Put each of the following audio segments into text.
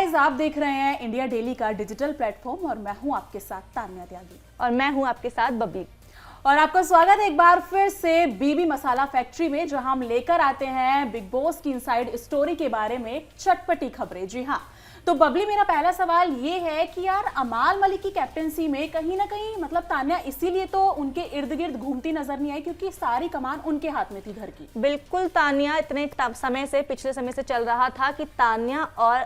Guys, आप देख रहे हैं इंडिया डेली का डिजिटल प्लेटफॉर्म और मैं हूं आपके साथ तान्या त्यागी और मैं हूं आपके साथ बबली। और आपका स्वागत है एक बार फिर से बीबी मसाला फैक्ट्री में, जहां हम लेकर आते हैं बिग बॉस की इनसाइड स्टोरी के बारे में चटपटी खबरें। जी हाँ, तो बबली, मेरा पहला सवाल ये है कि यार अमाल मलिक की कैप्टेंसी में कहीं ना कहीं मतलब तान्या इसीलिए तो उनके इर्द गिर्द घूमती नजर नहीं आई क्योंकि सारी कमान उनके हाथ में थी घर की। बिल्कुल, तान्या इतने समय से पिछले समय से चल रहा था कि तान्या और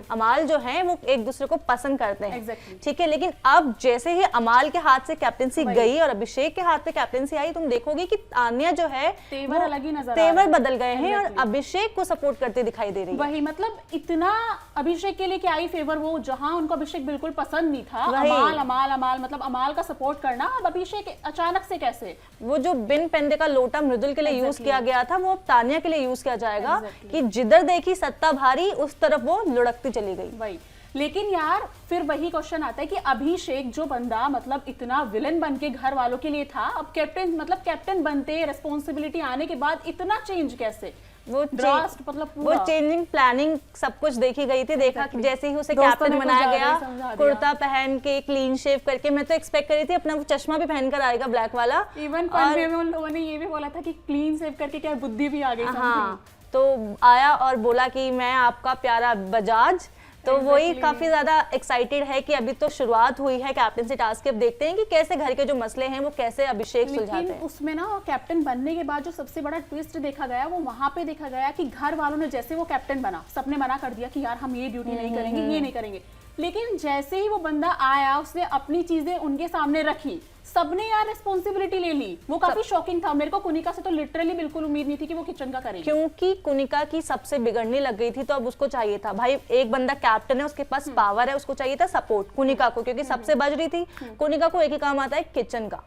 अमाल जो हैं वो एक दूसरे को पसंद करते हैं। Exactly. ठीक है, लेकिन अब जैसे ही अमाल के हाथ से कैप्टेंसी गई और अभिषेक के हाथ पे कैप्टेंसी आई, तुम देखोगे कि तान्या जो है तेवर अलग ही नजर तेवर बदल गए हैं और अभिषेक को सपोर्ट करते दिखाई दे रही है। वही मतलब इतना अभिषेक के लिए क्या आई फेवर, वो जहां उनको अभिषेक बिल्कुल पसंद नहीं था, अमाल अमाल अमाल मतलब अमाल का सपोर्ट करना, अब अभिषेक अचानक से कैसे? वो जो बिन पेंदे का लोटा मृदुल के लिए यूज किया गया था वो अब तान्या के लिए यूज किया जाएगा कि जिधर देखी सत्ता भारी उस तरफ वो लुढ़कती चली गई। वही, लेकिन यार फिर वही क्वेश्चन आता है कि अभिषेक जो बंदा मतलब इतना विलन बन के घर वालों के लिए था, अब कैप्टन बनते रिस्पॉन्सिबिलिटी आने के बाद इतना चेंज कैसे? वो चेंजिंग प्लानिंग सब कुछ देखी गई थी। देखा कि जैसे ही उसे कैप्टन बनाया गया, कुर्ता पहन के क्लीन शेव करके, मैं तो एक्सपेक्ट करी थी अपना वो चश्मा भी पहनकर आएगा ब्लैक वाला। इवन कॉन्वे में उन लोगों ने ये भी बोला था कि क्लीन शेव करके क्या बुद्धि भी आ गई। हाँ, तो आया और बोला कि मैं आपका प्यारा बजाज। तो वही काफी ज्यादा एक्साइटेड है कि अभी तो शुरुआत हुई है कैप्टनसी टास्क की। अब देखते हैं कि कैसे घर के जो मसले हैं वो कैसे अभिषेक सुलझाते हैं। उसमें ना कैप्टन बनने के बाद जो सबसे बड़ा ट्विस्ट देखा गया वो वहां पे देखा गया कि घर वालों ने जैसे वो कैप्टन बना, सबने मना कर दिया कि यार हम ये ड्यूटी नहीं करेंगे, ये नहीं करेंगे। लेकिन जैसे ही वो बंदा आया, उसने अपनी चीजें उनके सामने रखी, सबने यार रिस्पॉन्सिबिलिटी ले ली। वो काफी शॉकिंग था मेरे को। कुनिका से तो लिटरली बिल्कुल उम्मीद नहीं थी कि वो किचन का करेगी, क्योंकि कुनिका की सबसे बिगड़ने लग गई थी। तो अब उसको चाहिए था भाई, एक बंदा कैप्टन है, उसके पास पावर है, उसको चाहिए था सपोर्ट कुनिका को, क्योंकि सबसे बज रही थी। कुनिका को एक ही काम आता है, किचन का।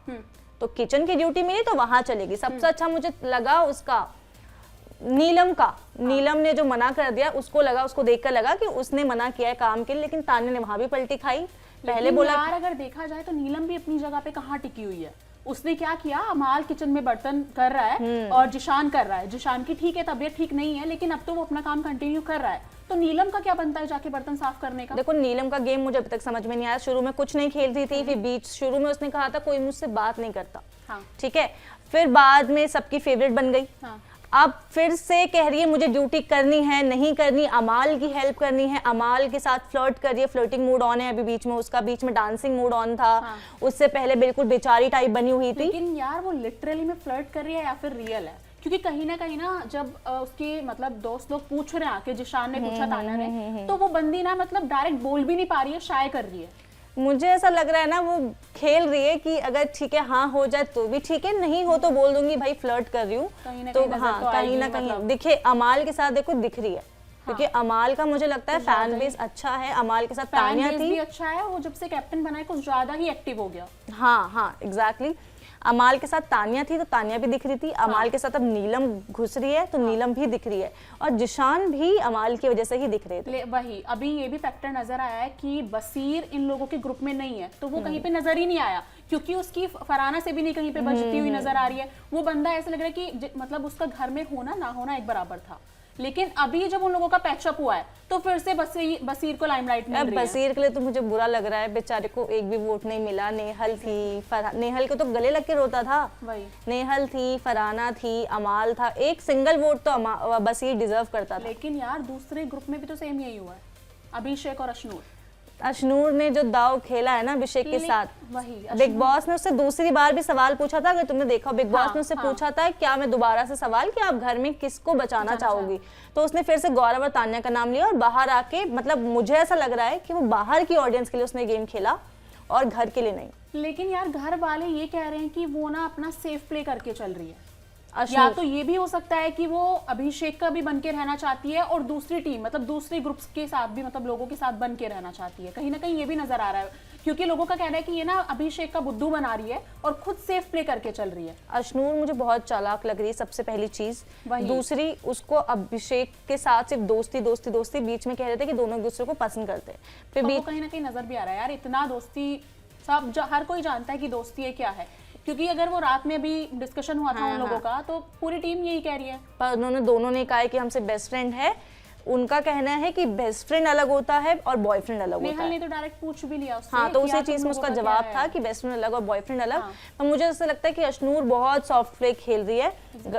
तो किचन की ड्यूटी मिली तो वहां चलेगी। सबसे अच्छा मुझे लगा उसका नीलम का। नीलम ने जो मना कर दिया, उसको देखकर लगा कि उसने मना किया है काम के लिए, लेकिन तान्या ने वहां भी पलटी खाई। पहले बोला यार अगर देखा जाए तो नीलम भी अपनी जगह पे कहाँ टिकी हुई है। उसने क्या किया, अमाल किचन में बर्तन कर रहा है और जिशान कर रहा है। जिशान की ठीक है तबीयत ठीक नहीं है, लेकिन अब तो वो अपना काम कंटिन्यू कर रहा है। तो नीलम का क्या बनता है जाके बर्तन साफ करने का? देखो, नीलम का गेम मुझे अभी तक समझ में नहीं आया। शुरू में कुछ नहीं खेलती थी, फिर बीच शुरू में उसने कहा था कोई मुझसे बात नहीं करता। हाँ। ठीक है, फिर बाद में सबकी फेवरेट बन गई। हाँ। अब फिर से कह रही है मुझे ड्यूटी करनी है, नहीं करनी, अमाल की हेल्प करनी है, अमाल के साथ फ्लर्ट कर रही है। फ्लर्टिंग मूड ऑन है अभी बीच में डांसिंग मूड ऑन था। हाँ। उससे पहले बिल्कुल बेचारी टाइप बनी हुई थी। लेकिन यार वो लिटरली में फ्लर्ट कर रही है या फिर रियल है? क्योंकि कहीं ना जब उसके मतलब दोस्त लोग पूछ रहे हैं आके, जिशान ने पूछा तान्या ने, तो वो बंदी ना मतलब डायरेक्ट बोल भी नहीं पा रही है, शाय कर रही है। मुझे ऐसा लग रहा है ना वो खेल रही है कि अगर ठीक है हाँ हो जाए तो भी ठीक है, नहीं हो तो बोल दूंगी भाई फ्लर्ट कर रही हूँ। तो हाँ, कहीं ना कहीं दिखे। अमाल के साथ देखो दिख रही है। क्योंकि अमाल का मुझे लगता है फैन बेस अच्छा है। अमाल के साथ तान्या थी भी अच्छा है, वो जब से कैप्टन बना है कुछ ज्यादा ही एक्टिव हो गया। हाँ, एग्जैक्टली। अमाल के साथ तान्या थी तो तान्या भी दिख रही थी। अमाल के साथ अब नीलम घुस रही है तो नीलम भी दिख रही है, और जिशान भी अमाल की वजह से ही दिख रहे थे। वही, अभी ये भी फैक्टर नजर आया है कि बसीर इन लोगों के ग्रुप में नहीं है, तो वो कहीं पे नजर ही नहीं आया, क्योंकि उसकी फराना से भी नहीं कहीं पे बचती हुई नजर आ रही है। वो बंदा ऐसा लग रहा है कि मतलब उसका घर में होना ना होना एक बराबर था। लेकिन अभी जब उन लोगों का पैचअप हुआ है तो फिर से बसीर को लाइमलाइट मिल रही है। बसीर के लिए तो मुझे बुरा लग रहा है, बेचारे को एक भी वोट नहीं मिला। नेहल थी, नेहल को तो गले लग के रोता था। वही, नेहल थी, फराना थी, अमाल था, एक सिंगल वोट तो बसीर डिजर्व करता था। लेकिन यार दूसरे ग्रुप में भी तो सेम यही हुआ है, अभिषेक और अशनूर ने जो दाव खेला है ना अभिषेक के साथ, बिग बॉस ने उससे दूसरी बार भी सवाल पूछा था। अगर तुमने देखा, बिग बॉस ने उससे पूछा था क्या मैं दोबारा से सवाल कि आप घर में किसको बचाना चाहोगी, तो उसने फिर से गौरव और तान्या का नाम लिया और बाहर आके, मतलब मुझे ऐसा लग रहा है कि वो बाहर की ऑडियंस के लिए उसने गेम खेला और घर के लिए नहीं। लेकिन यार घर वाले ये कह रहे हैं कि वो ना अपना सेफ प्ले करके चल रही है। या तो ये भी हो सकता है कि वो अभिषेक का भी बन के रहना चाहती है और दूसरी टीम मतलब दूसरी ग्रुप्स के साथ भी मतलब लोगों के साथ बन के रहना चाहती है। कहीं ना कहीं ये भी नजर आ रहा है, क्योंकि लोगों का कहना है कि ये ना अभिषेक का बुद्धू बना रही है और खुद सेफ प्ले करके चल रही है। अशनूर मुझे बहुत चालाक लग रही है, सबसे पहली चीज। दूसरी, उसको अभिषेक के साथ सिर्फ दोस्ती बीच में कह रहे थे कि दोनों एक दूसरे को पसंद करते हैं, फिर भी कहीं ना कहीं नजर भी आ रहा है यार इतना दोस्ती, सब हर कोई जानता है कि दोस्ती है क्या है। क्योंकि अगर वो रात में अभी डिस्कशन हुआ था उन लोगों का, तो पूरी टीम यही कह रही है। पर उन्होंने दोनों ने कहा है कि हमसे बेस्ट फ्रेंड है। उनका कहना है कि बेस्ट फ्रेंड अलग होता है और बॉयफ्रेंड अलग होता नेहल है। ने तो डायरेक्ट पूछ भी लिया उससे। हाँ, तो कि उसी यार चीज तुम में लोगों उसका का क्या जवाब है? था कि बेस्ट फ्रेंड अलग और बॉयफ्रेंड अलग। हाँ। पर मुझे ऐसा लगता है कि अशनूर बहुत सॉफ्ट प्ले खेल रही है,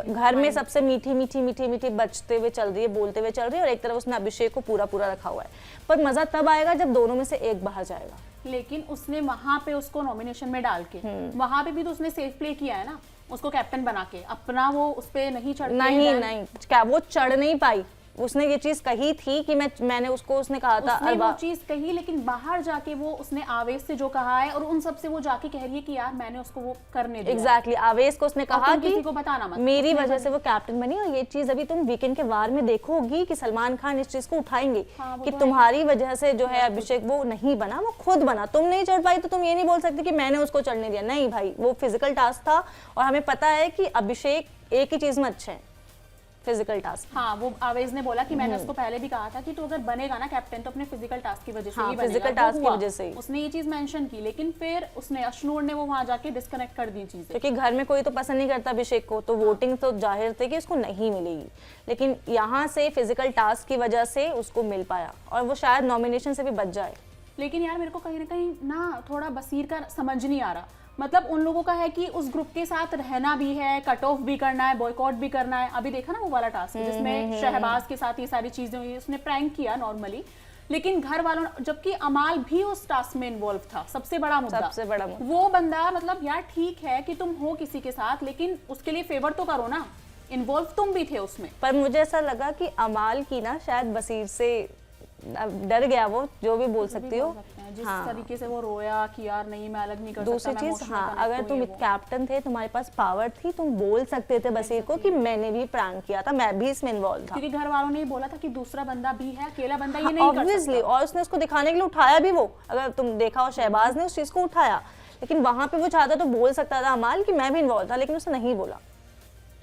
घर में सबसे मीठी मीठी मीठी मीठी बचते हुए चल रही है, बोलते हुए चल रही है, और एक तरफ उसने अभिषेक को पूरा पूरा रखा हुआ है। पर मजा तब आएगा जब दोनों में से एक बाहर जाएगा। लेकिन उसने वहां पे उसको नॉमिनेशन में डाल के, वहां पे भी तो उसने सेफ प्ले किया है ना, उसको कैप्टन बना के, अपना वो उस पे नहीं चढ़ नहीं, क्या वो चढ़ नहीं पाई। उसने ये चीज कही थी कि मैंने उसको, उसने कहा था उसने वो चीज कही, लेकिन बाहर जाके वो उसने आवेश से जो कहा है और उन सब से वो जाके कह रही है कि यार मैंने उसको वो करने दिया। एग्जैक्टली, आवेश को उसने कहा कि किसी को बताना मत, मेरी वजह से वो कैप्टन बनी। और ये चीज अभी तुम वीकेंड के वार में देखोगी कि सलमान खान इस चीज को उठाएंगे कि तुम्हारी वजह से जो है अभिषेक वो नहीं बना, वो खुद बना। तुम नहीं चढ़ पाई तो तुम ये नहीं बोल सकती कि मैंने उसको चढ़ने दिया। नहीं भाई, वो फिजिकल टास्क था और हमें पता है कि अभिषेक एक ही चीज में अच्छे हैं, फिजिकल टास्क। हाँ, वो आवेश ने बोला कि मैंने उसको पहले भी कहा था कि तू अगर बनेगा ना कैप्टन तो अपने फिजिकल टास्क की वजह से ही बनेगा। फिजिकल टास्क की वजह से ही उसने ये चीज मेंशन की, लेकिन फिर उसने अशनूर ने वो वहां जाके डिस्कनेक्ट कर दी चीजें, क्योंकि घर में कोई तो पसंद नहीं करता अभिषेक को, तो वोटिंग तो जाहिर थे कि उसको नहीं मिलेगी। लेकिन यहाँ से फिजिकल टास्क की वजह से उसको मिल पाया और वो शायद नॉमिनेशन से भी बच जाए। लेकिन यार मेरे को कहीं ना कहीं ना थोड़ा बसीर का समझ नहीं आ रहा। मतलब उन लोगों का है कि उस ग्रुप के साथ रहना भी है, कट ऑफ भी करना है, बॉयकॉट भी करना है। अभी देखा ना वो वाला टास्क जिसमें शहबाज के साथ ये सारी चीजें हुई, उसने प्रैंक किया नॉर्मली, लेकिन घर वालों, जबकि अमाल भी उस टास्क में इन्वॉल्व था। सबसे बड़ा मुद्दा वो बंदा, मतलब यार ठीक है कि तुम हो किसी के साथ, लेकिन उसके लिए फेवर तो करो ना, इन्वॉल्व तुम भी थे उसमें। पर मुझे ऐसा लगा कि अमाल की ना शायद बसीर से डर गया, वो जो भी बोल सकती हो। जिस तरीके से वो रोया कि यार नहीं मैं अलग नहीं कर सकता। दूसरी चीज, हाँ, अगर तुम कैप्टन थे, तुम्हारे पास पावर थी, तुम बोल सकते थे बसीर को कि मैंने भी प्रैंक किया था, मैं भी इसमें इन्वॉल्व था। क्योंकि घर वालों ने बोला था कि दूसरा बंदा भी है, अकेला बंदा ये नहीं कर सकता। और उसने उसको दिखाने के लिए उठाया भी वो, अगर तुम देखा हो शहबाज ने उस चीज को उठाया, लेकिन वहां पे वो चाहता तो बोल सकता था अमाल कि मैं भी इन्वॉल्व था, लेकिन उसने नहीं बोला।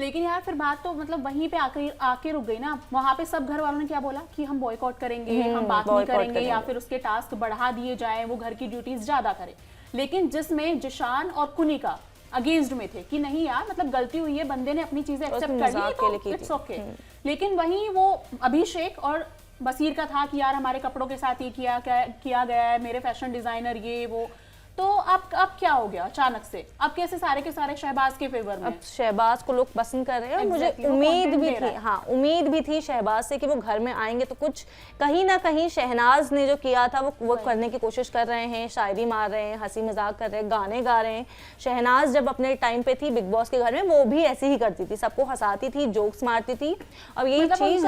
लेकिन यार फिर बात तो मतलब वहीं पे आके रुक गई ना। वहां पे सब घर वालों ने क्या बोला कि हम बॉयकॉट करेंगे, हम बात नहीं करेंगे, या फिर उसके टास्क बढ़ा दिए जाए, वो घर की ड्यूटीज ज्यादा करे। लेकिन जिसमें जिशान और कुनिका अगेंस्ट में थे कि नहीं यार मतलब गलती हुई है, बंदे ने अपनी चीजें एक्सेप्ट कर ली तो इट्स ओके। लेकिन वहीं वो अभिषेक और बसीर का था कि यार हमारे कपड़ों के साथ ये किया गया है, मेरे फैशन डिजाइनर ये वो। तो अब क्या हो गया अचानक से? अब कैसे सारे के सारे शहबाज के फेवर में? अब शहबाज को लोग पसंद कर रहे हैं और मुझे उम्मीद भी थी, हाँ उम्मीद भी थी शहबाज से कि वो घर में आएंगे तो कुछ कहीं ना कहीं शहनाज ने जो किया था वो करने की कोशिश कर रहे हैं, शायरी मार रहे हैं, हंसी मजाक कर रहे हैं, गाने गा रहे हैं। शहनाज जब अपने टाइम पे थी बिग बॉस के घर में, वो भी ऐसे ही करती थी, सबको हंसाती थी, जोक्स मारती थी। अब यही चीज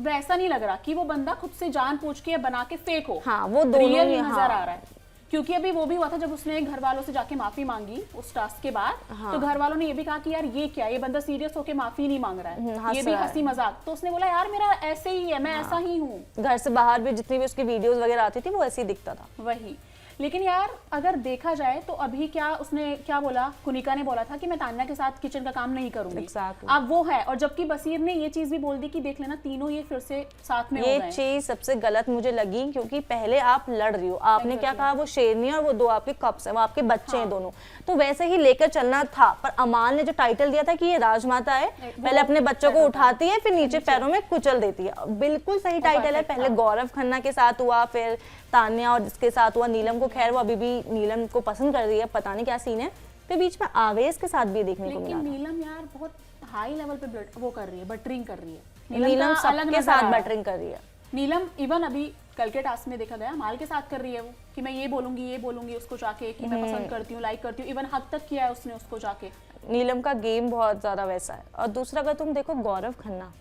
वैसा नहीं लग रहा कि वो बंदा खुद से जान पूछ के बना के फेक हो। हाँ, वो दोनों ही नजर आ रहा है। क्योंकि अभी वो भी हुआ था जब उसने घर वालों से जाके माफी मांगी उस टास्क के बाद। हाँ। तो घर वालों ने ये भी कहा कि यार ये क्या, ये बंदा सीरियस होके माफी नहीं मांग रहा है, ये भी हंसी मजाक। तो उसने बोला यार मेरा ऐसे ही है, मैं ऐसा ही हूँ। घर से बाहर भी जितनी भी उसकी वीडियोस वगैरह आती थी वो ऐसे ही दिखता था। वही। लेकिन यार अगर देखा जाए तो अभी उसने क्या बोला, कुनिका ने बोला था कि मैं तान्या के साथ किचन का काम नहीं करूंगी। अब वो है, और जबकि बसीर ने ये चीज भी बोल दी कि देख लेना तीनों ये फिर से साथ में हो गए। ये चीज सबसे गलत मुझे लगी, क्योंकि पहले आप लड़ रही हो, आपने क्या कहा, वो शेरनी और वो दो आपके कप्स हैं, वो आपके बच्चे हैं दोनों, तो वैसे ही लेकर चलना था। पर अमाल ने जो टाइटल दिया था कि ये राजमाता है, पहले अपने बच्चों को उठाती है फिर नीचे पैरों में कुचल देती है, बिल्कुल सही टाइटल है। पहले गौरव खन्ना के साथ हुआ, फिर तान्या और जिसके साथ हुआ नीलम को, खैर वो अभी भी नीलम को पसंद कर रही है, पता नहीं क्या सीन है। फिर बीच में आवेश के साथ भी देखने को मिला। नीलम यार बहुत हाई लेवल पे वो कर रही है, बटरिंग कर रही है। नीलम सबके साथ बटरिंग कर रही है। नीलम इवन अभी कल के टास्क में देखा गया माल के साथ कर रही है वो, कि मैं ये बोलूंगी उसको जाके कि मैं पसंद करती हूँ, लाइक करती हूँ। इवन हक तक किया है उसने उसको जाके। नीलम का गेम बहुत ज्यादा वैसा है। और दूसरा अगर तुम देखो गौरव खन्ना,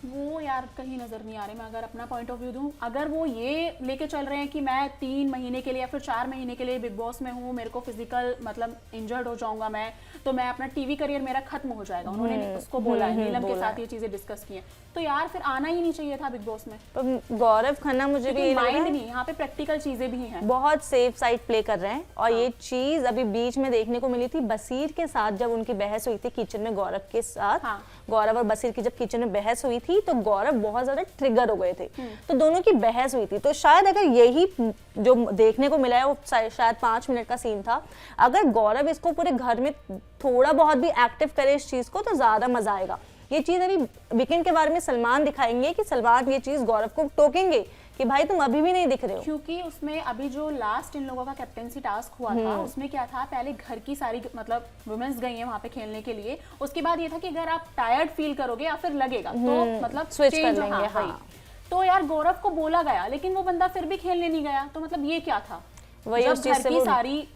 वो यार कहीं नजर नहीं आ रहे। मैं अगर अपना पॉइंट ऑफ व्यू दूं, अगर वो ये लेके चल रहे हैं कि मैं 3 महीने के लिए या फिर 4 महीने के लिए बिग बॉस में हूँ, मेरे को फिजिकल मतलब इंजर्ड हो जाऊंगा मैं, तो मैं अपना टीवी करियर मेरा खत्म हो जाएगा, उन्होंने उसको बोला है, नीलम के साथ ये चीजें डिस्कस की हैं, तो यार फिर आना ही नहीं चाहिए था बिग बॉस में। पर गौरव खन्ना मुझे भी माइंड नहीं, यहाँ पे प्रैक्टिकल चीजें भी हैं, बहुत सेफ साइड प्ले कर रहे हैं। और ये चीज अभी बीच में देखने को मिली थी बसीर के साथ, जब उनकी बहस हुई थी किचन में गौरव के साथ। गौरव और बसीर की जब किचन में बहस हुई थी तो गौरव बहुत ज्यादा ट्रिगर हो गए थे, तो दोनों की बहस हुई थी। तो शायद अगर यही जो देखने को मिला है वो शायद 5 मिनट का सीन था, अगर गौरव इसको पूरे घर में थोड़ा बहुत भी एक्टिव करे इस चीज को तो ज्यादा मजा आएगा। ये चीज अभी वीकेंड के बारे में सलमान दिखाएंगे कि सलमान ये चीज गौरव को टोकेंगे कि भाई तुम अभी भी नहीं दिख रहे हो। क्योंकि उसमें अभी जो लास्ट इन लोगों का कैप्टेंसी टास्क हुआ था उसमें क्या था, पहले घर की सारी मतलब वुमेन्स गई हैं वहां पे खेलने के लिए, उसके बाद ये था कि अगर आप टायर्ड फील करोगे या फिर लगेगा तो मतलब स्विच कर change, लेंगे। वही। तो यार गौरव को बोला गया लेकिन वो बंदा फिर भी खेलने नहीं गया, तो मतलब ये क्या था? वही जब उस चीज घर से की वो सारी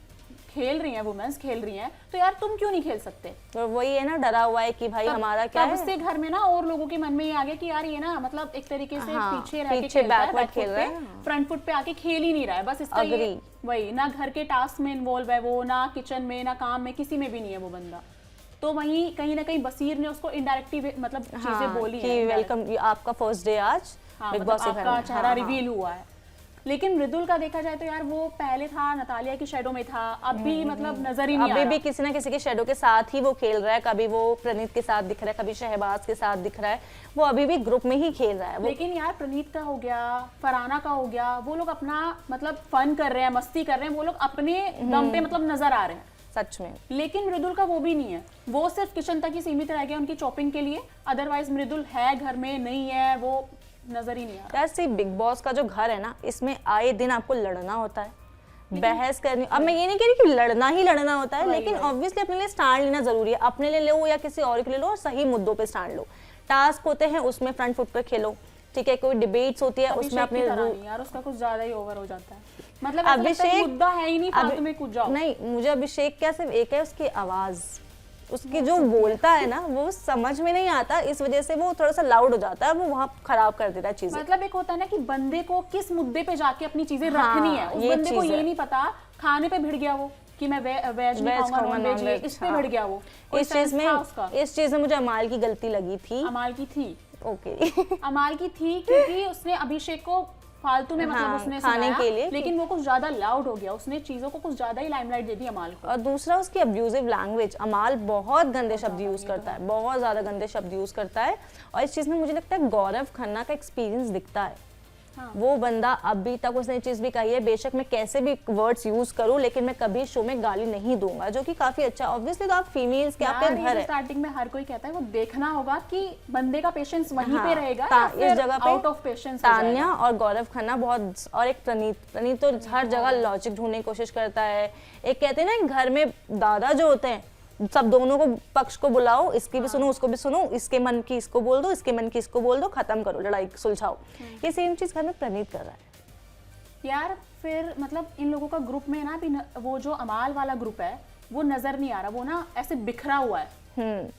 खेल रही हैं, वुमेन्स खेल रही हैं, तो यार तुम क्यों नहीं खेल सकते? और वही है ना, डरा हुआ है कि भाई हमारा क्या तब है। से घर में ना और लोगों के मन में ये आ गया कि यार ये ना मतलब एक तरीके से हाँ, पीछे रह के पीछे खेलता है, backward back foot खेल रहा पे, है। फ्रंट फुट पे आके खेल ही नहीं रहा है, बस इसका ये Agree। वही ना घर के टास्क में इन्वॉल्व है वो, ना किचन में ना काम में, किसी में भी नहीं है वो बंदा। तो वहीं कहीं ना कहीं बसीर ने उसको इनडायरेक्टली मतलब चीजें बोली कि हैं वेलकम, आपका फर्स्ट डे आज हाँ, बिग मतलब बॉस के घर आपका में। चेहरा रिवील हुआ है। लेकिन मृदुल का देखा जाए तो यार वो पहले था नतालिया की शेडो में था, अब भी मतलब नजर ही नहीं आ अभी रहा। भी किसी ना किसी के शेडो के साथ ही वो खेल रहा है, कभी वो प्रणीत के साथ दिख रहा है, कभी शहबाज के साथ दिख रहा है, वो अभी भी ग्रुप में ही खेल रहा है वो। लेकिन यार प्रणीत का हो गया, फरहाना का हो गया, वो लोग अपना मतलब फन कर रहे हैं, मस्ती कर रहे हैं, वो लोग अपने दम पे मतलब नजर आ रहे हैं सच में। लेकिन मृदुल का वो भी नहीं है, वो सिर्फ किचन तक ही सीमित रह गया उनकी चॉपिंग के लिए, अदरवाइज मृदुल है घर में नहीं है, वो नजर ही नहीं आ रहा। यार सी बिग बॉस का जो घर है ना, इसमें आए दिन आपको लड़ना होता है, बहस करनी। अब मैं ये नहीं कह रही कि लड़ना ही लड़ना होता है, लेकिन ऑब्वियसली अपने लिए स्टैंड लेना जरूरी है, अपने लिए लो या किसी और के लिए लो, और सही मुद्दों पे स्टैंड लो। टास्क होते हैं उसमें फ्रंट फुट पे खेलो, ठीक है, कोई डिबेट्स होती है उसमें अपने यार उसका कुछ ज्यादा ही ओवर हो जाता है, मतलब ऐसा लगता है अभिषेक मुद्दा है ही नहीं, फालतू में कूद जाओ। नहीं, मुझे अभिषेक क्या सिर्फ एक है उसकी आवाज, उसकी जो बोलता है ना वो समझ में नहीं आता, इस वजह से वो थोड़ा सा लाउड हो जाता है, वो वहाँ खराब कर देता है चीजें। मतलब एक होता है ना कि बंदे को किस मुद्दे पे जाके अपनी चीजें हाँ, रखनी है, उस ये बंदे को चीज़ ये है। नहीं पता, खाने पे भिड़ गया वो कि मैं वेज नहीं खाऊंगा नॉन वेज, ये इस पे भिड़ गया वो। इस चीज में मुझे अमाल की गलती लगी थी। अमाल की थी, ओके अमाल की थी क्योंकि उसने अभिषेक को फालतू में मतलब उसने खाने सुनाया, के लिए, लेकिन वो कुछ ज्यादा लाउड हो गया, उसने चीजों को कुछ ज्यादा ही लाइमलाइट दे दी अमाल को। और दूसरा उसकी अब्यूजिव लैंग्वेज, अमाल बहुत गंदे शब्द यूज करता है, बहुत ज्यादा गंदे शब्द यूज करता है, और इस चीज में मुझे लगता है गौरव खन्ना का एक्सपीरियंस दिखता है। हाँ। वो बंदा अभी तक उसने चीज भी कही है, बेशक मैं कैसे भी वर्ड्स यूज करूं लेकिन मैं कभी शो में गाली नहीं दूंगा, जो कि काफी अच्छा। ऑब्वियसली तो आप फीमेल्स के आपके घर है, स्टार्टिंग में हर कोई कहता है, वो देखना होगा कि बंदे का पेशेंस वहीं पे रहेगा इस जगह पे आउट ऑफ पेशेंस तान्या और गौरव खन्ना बहुत, और एक प्रणीत तो हर जगह लॉजिक ढूंढने की कोशिश करता है। एक कहते हैं ना घर में दादा जो होते हैं, सब दोनों को पक्ष को बुलाओ, इसकी भी सुनो उसको भी सुनो, इसके मन की इसको बोल दो, इसके मन की इसको बोल दो, खत्म करो, लड़ाई सुलझाओ। ये सेम चीज घर में प्रणीत कर रहा है यार। फिर मतलब इन लोगों का ग्रुप में ना भी वो जो अमाल वाला ग्रुप है वो नजर नहीं आ रहा, वो ना ऐसे बिखरा हुआ है।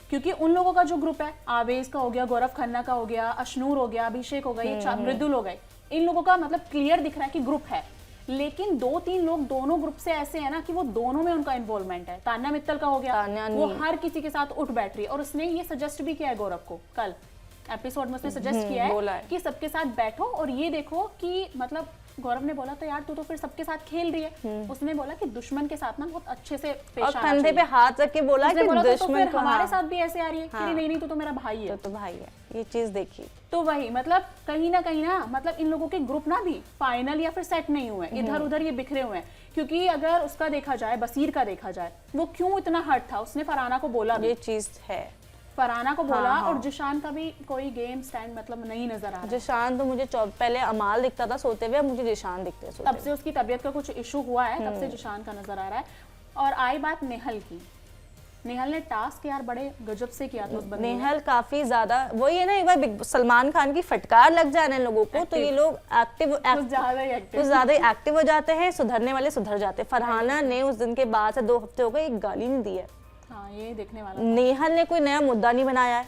क्योंकि उन लोगों का जो ग्रुप है, आवेश का हो गया, गौरव खन्ना का हो गया, अशनूर हो गया, अभिषेक हो गई, मृदुल हो गए, इन लोगों का मतलब क्लियर दिख रहा है कि ग्रुप है। लेकिन 2-3 लोग दोनों ग्रुप से ऐसे हैं ना कि वो दोनों में उनका इन्वॉल्वमेंट है। तान्या मित्तल का हो गया, वो हर किसी के साथ उठ बैठ रही है, और उसने ये सजेस्ट भी किया है गौरव को, कल एपिसोड में उसने सजेस्ट किया है कि सबके साथ बैठो और ये देखो कि मतलब गौरव ने बोला तो यार तू तो फिर सबके साथ खेल रही है, उसने बोला कि दुश्मन के साथ ना बहुत अच्छे से पेश आना चाहिए, कंधे पे हाथ रख के बोला कि दुश्मन तो हमारे साथ भी ऐसे आ रही है कि नहीं तू तो मेरा भाई है, तो भाई है, ये चीज देखी। तो वही मतलब कहीं ना मतलब इन लोगों के ग्रुप ना भी फाइनल या फिर सेट नहीं हुए, इधर उधर ये बिखरे हुए हैं। क्योंकि अगर उसका देखा जाए, बसीर का देखा जाए, वो क्यों इतना हर्ट था, उसने फरहाना को बोला, ये चीज है, फरहाना को बोला। और जिशान का भी कोई गेम स्टैंड मतलब नहीं नजर आ रहा। जिशान तो मुझे पहले अमाल दिखता था सोते हुए, अब मुझे जिशान दिखते हैं। तब से उसकी तबीयत का कुछ इशू हुआ है, तब से जिशान का नजर आ रहा है। और आई बात नेहल की, नेहल ने टास्क यार बड़े गजब से किया था उस बंदे ने। नेहल काफी ज्यादा वही है ना, एक बार सलमान खान की फटकार लग जाए ना लोगों को, तो ये लोग कुछ ज्यादा ही एक्टिव हो जाते हैं, सुधरने वाले सुधर जाते हैं। फरहाना ने उस दिन के बाद से 2 हफ्ते हो गए एक गाली नहीं दी है। हाँ, ये देखने वाला। नेहल ने कोई नया मुद्दा नहीं बनाया है,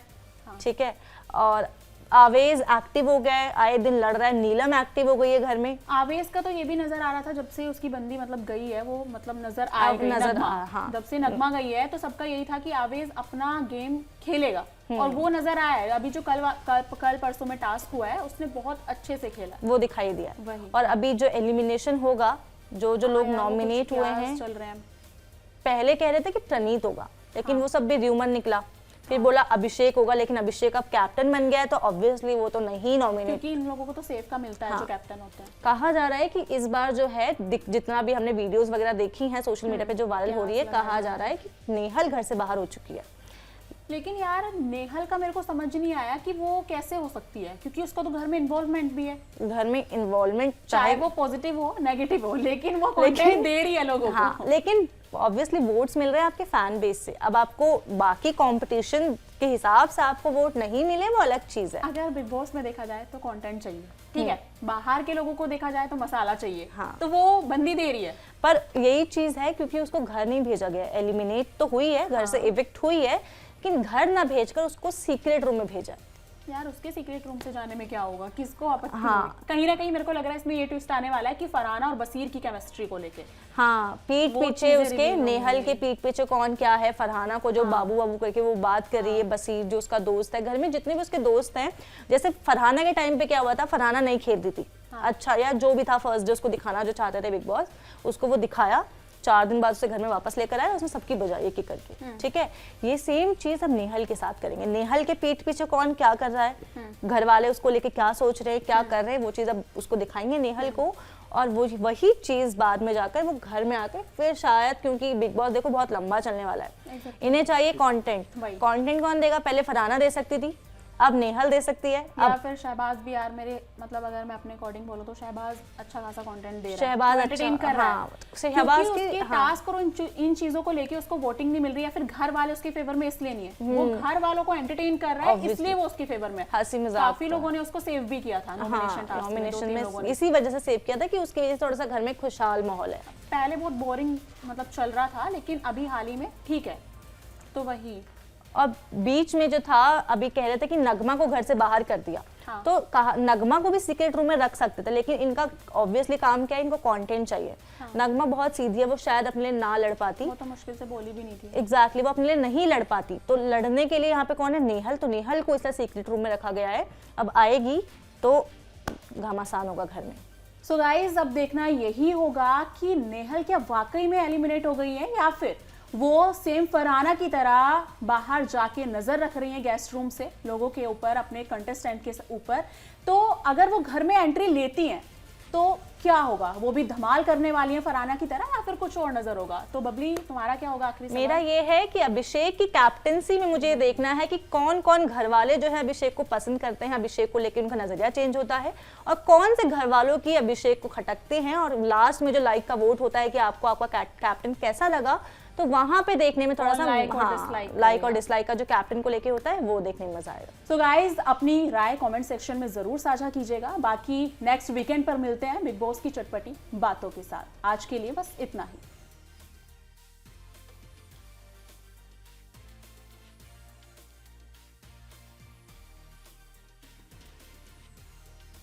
ठीक है। और आवेज एक्टिव हो गया है, आए दिन लड़ रहा है। नीलम एक्टिव हो गई है घर में। आवेज का तो ये भी नजर आ रहा था जब से उसकी बंदी मतलब गई है, वो मतलब नजर आ गई, हाँ। जब से नगमा गई है तो सबका यही था कि आवेज अपना गेम खेलेगा, और वो नजर आया है। अभी जो कल परसों में टास्क हुआ है उसने बहुत अच्छे से खेला, वो दिखाई दिया। और अभी जो एलिमिनेशन होगा, जो लोग नॉमिनेट हुए हैं, चल रहे हैं, पहले कह रहे थे कि प्रणीत होगा, लेकिन वो सब भी र्यूमर निकला। फिर बोला अभिषेक होगा, लेकिन अभिषेक अब कैप्टन बन गया है, तो ऑब्वियसली वो तो नहीं नॉमिनेट, क्योंकि इन लोगों को तो सेफ का मिलता है जो कैप्टन होते हैं। कहा जा रहा है कि इस बार जो है, जितना भी हमने वीडियोस वगैरह देखी हैं सोशल मीडिया पे जो वायरल हो रही है, कहा जा रहा है कि नेहल घर से बाहर हो चुकी है। लेकिन यार नेहल का मेरे को समझ नहीं आया कि वो कैसे हो सकती है, क्योंकि उसका तो घर में इन्वॉल्वमेंट भी है। घर में इन्वॉल्वमेंट चाहे वो पॉजिटिव हो नेगेटिव हो, लेकिन वो कंटेंट दे रही है लोगों हाँ, को। लेकिन ऑब्वियसली वोट्स मिल रहे हैं आपके फैन बेस से। अब आपको बाकी कंपटीशन के हिसाब से आपको वोट नहीं मिले वो अलग चीज है। अगर बिग बॉस में देखा जाए तो कंटेंट चाहिए, ठीक है, बाहर के लोगों को देखा जाए तो मसाला चाहिए। हाँ। तो वो बंदी दे रही है। पर यही चीज है क्योंकि उसको घर नहीं भेजा गया, एलिमिनेट तो हुई है, घर से इविक्ट हुई है, लेकिन घर ना भेजकर उसको सीक्रेट रूम में भेजा। यार उसके सीक्रेट रूम से जाने में क्या होगा, किसको आपत्ति हाँ। होगी? कहीं ना कहीं मेरे को लग रहा है इसमें ये ट्विस्ट आने वाला है कि फरहाना और बसीर की केमिस्ट्री को लेके। हाँ, पीठ वो पीछे चीजें उसके reveal नेहल होंगी। के पीठ पीछे कौन क्या है, फरहाना को जो बाबू बाबू करके वो बात कर रही है, बसीर जो उसका दोस्त है, घर में जितने भी उसके दोस्त हैं, जैसे फरहाना के टाइम पे क्या हुआ था, फरहाना नहीं खेलती थी। अच्छा, या जो भी था फर्स्ट डे उसको दिखाना जो चाहते थे बिग बॉस, उसको वो दिखाया, 4 दिन बाद उसे घर में वापस लेकर आया, उसने सबकी बजाई एक एक करके। ठीक है, ये सेम चीज अब नेहल के साथ करेंगे। नेहल के पीठ पीछे कौन क्या कर रहा है, घर वाले उसको लेके क्या सोच रहे हैं, क्या कर रहे हैं, वो चीज अब उसको दिखाएंगे नेहल को। और वो वही चीज बाद में जाकर वो घर में आकर फिर शायद, क्योंकि बिग बॉस देखो बहुत लंबा चलने वाला है, इन्हें चाहिए कंटेंट। वही। कंटेंट कौन देगा? पहले फरहाना दे सकती थी, अब नेहल दे सकती है। या फिर शहबाज भी, यार मेरे मतलब अगर मैं अपने अकॉर्डिंग बोलूं तो शहबाज अच्छा खासा कंटेंट दे रहा है, शहबाज एंटरटेन अच्छा, कर रहा हाँ, है। शहबाज क्योंकि की- उसके हाँ। टास्क और इन चीजों को लेके उसको वोटिंग नहीं मिल रही है, फिर घर वाले उसके फेवर में इसलिए नहीं है, वो घर वालों को एंटरटेन कर रहा है, Obviously। इसलिए वो उसके फेवर में है। हंसी मजाक काफी लोगों ने उसको सेव भी किया था नॉमिनेशन टास्क में, नॉमिनेशन 2-3 लोगों में ने। इसी वजह से सेव किया था कि उसकी वजह से थोड़ा सा घर में खुशहाल माहौल है। पहले बहुत बोरिंग मतलब चल रहा था, लेकिन अभी हाल ही में ठीक है। तो वही और बीच में जो था, अभी कह रहे थे कि नगमा को घर से बाहर कर दिया। हाँ। तो कहा नगमा को भी सीक्रेट रूम में रख सकते थे, लेकिन इनका ऑब्वियसली काम क्या है, इनको कंटेंट चाहिए। नगमा बहुत सीधी है, वो शायद अपने लिए ना लड़ पाती। वो तो मुश्किल से बोली भी नहीं थी। एग्जैक्टली, वो अपने लिए नहीं लड़ पाती, तो लड़ने के लिए यहाँ पे कौन है? नेहल। तो नेहल को इसलिए सीक्रेट रूम में रखा गया है। अब आएगी तो घमासान होगा घर में। सो गाइस, अब देखना यही होगा कि नेहल क्या वाकई में एलिमिनेट हो गई है, या फिर वो सेम फरहाना की तरह बाहर जाके नजर रख रही है गेस्ट रूम से लोगों के ऊपर, अपने कंटेस्टेंट के ऊपर। तो अगर वो घर में एंट्री लेती हैं तो क्या होगा? वो भी धमाल करने वाली है फरहाना की तरह, या फिर कुछ और नजर होगा? तो बबली, तुम्हारा क्या होगा आखिरी सवाल? मेरा ये है कि अभिषेक की कैप्टेंसी में मुझे ये देखना है कि कौन कौन घर वाले जो है अभिषेक को पसंद करते हैं, अभिषेक को लेकर उनका नजरिया चेंज होता है, और कौन से घर वालों की अभिषेक को खटकते हैं। और लास्ट में जो लाइक का वोट होता है कि आपको आपका कैप्टन कैसा लगा, तो वहां पे देखने में थोड़ा सा लाइक और डिसलाइक लाइक और डिसलाइक का जो कैप्टन को लेके होता है वो देखने में मजा आएगा। तो गाइज, अपनी राय कमेंट सेक्शन में जरूर साझा कीजिएगा। बाकी नेक्स्ट वीकेंड पर मिलते हैं बिग बॉस की चटपटी बातों के साथ। आज के लिए बस इतना ही।